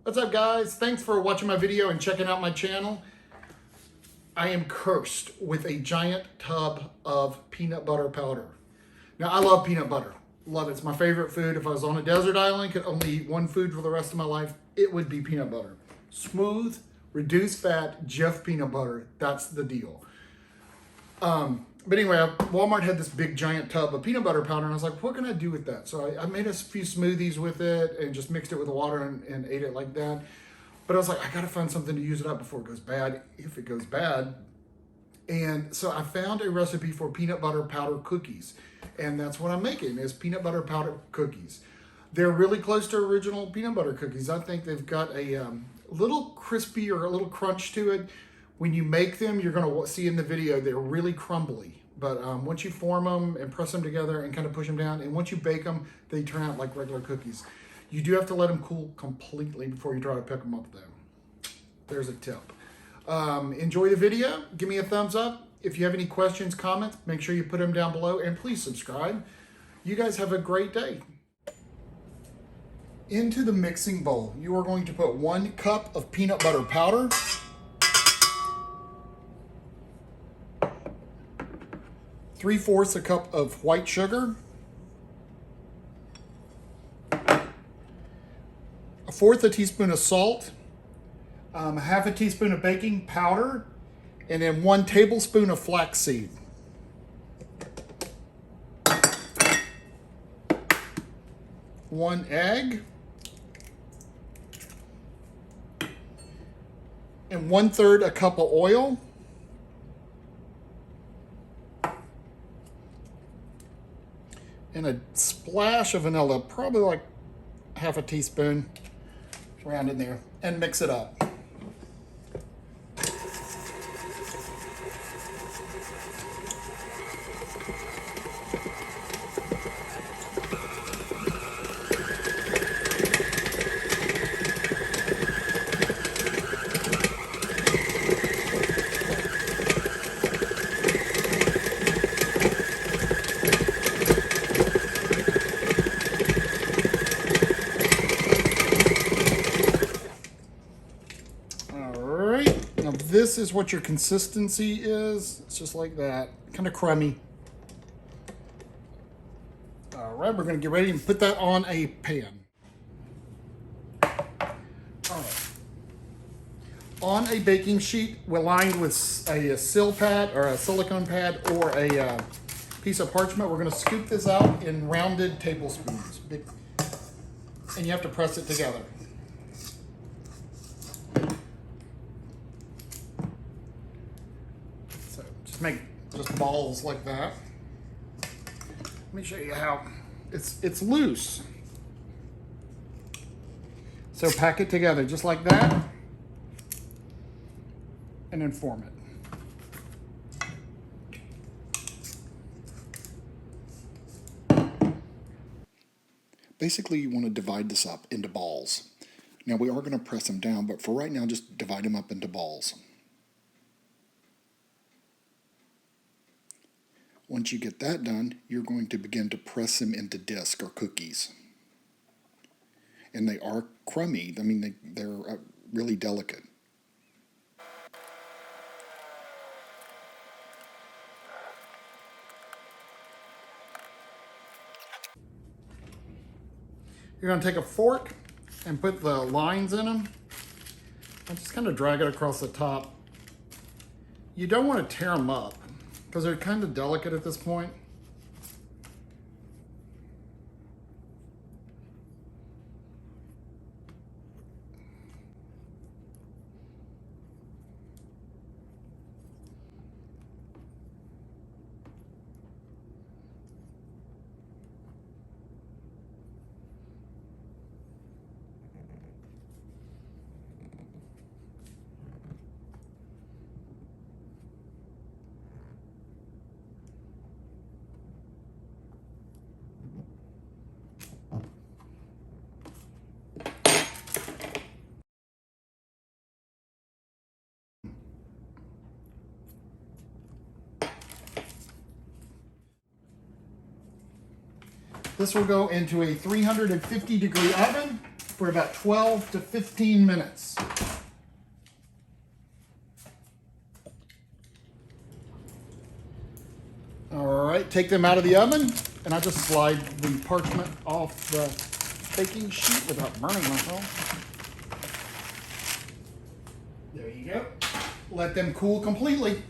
What's up, guys? Thanks for watching my video and checking out my channel. I am cursed with a giant tub of peanut butter powder. Now, I love peanut butter. Love it. It's my favorite food. If I was on a desert island, could only eat one food for the rest of my life, it would be peanut butter. Smooth, reduced fat, Jif peanut butter. That's the deal. But anyway, Walmart had this big giant tub of peanut butter powder, and I was like, what can I do with that? So I made a few smoothies with it and just mixed it with the water and ate it like that. But I was like, I gotta find something to use it up before it goes bad, if it goes bad. And so I found a recipe for peanut butter powder cookies. And that's what I'm making, is peanut butter powder cookies. They're really close to original peanut butter cookies. I think they've got a little crispy or a little crunch to it. When you make them, you're gonna see in the video, they're really crumbly. But once you form them and press them together and kind of push them down, and once you bake them, they turn out like regular cookies. You do have to let them cool completely before you try to pick them up though. There's a tip. Enjoy the video, give me a thumbs up. If you have any questions, comments, make sure you put them down below, and please subscribe. You guys have a great day. Into the mixing bowl, you are going to put 1 cup of peanut butter powder, 3/4 a cup of white sugar, 1/4 teaspoon of salt, 1/2 teaspoon of baking powder, and then 1 tablespoon of flaxseed. One egg, and 1/3 a cup of oil, and a splash of vanilla, probably like 1/2 teaspoon, around in there, and mix it up. Now this is what your consistency is. It's just like that, kind of crummy. All right, we're gonna get ready and put that on a pan. All right. On a baking sheet, we're lined with a sil pad or a silicone pad or a piece of parchment. We're gonna scoop this out in rounded tablespoons. And you have to press it together. Make just balls like that. Let me show you how it's loose. So pack it together just like that, and then form it. Basically, you want to divide this up into balls. Now we are going to press them down, but for right now, just divide them up into balls. Once you get that done, you're going to begin to press them into disc or cookies. And they are crummy. I mean, they're really delicate. You're going to take a fork and put the lines in them and just kind of drag it across the top. You don't want to tear them up, because they're kind of delicate at this point. This will go into a 350-degree oven for about 12 to 15 minutes. All right, take them out of the oven, and I just slide the parchment off the baking sheet without burning myself. There you go. Let them cool completely.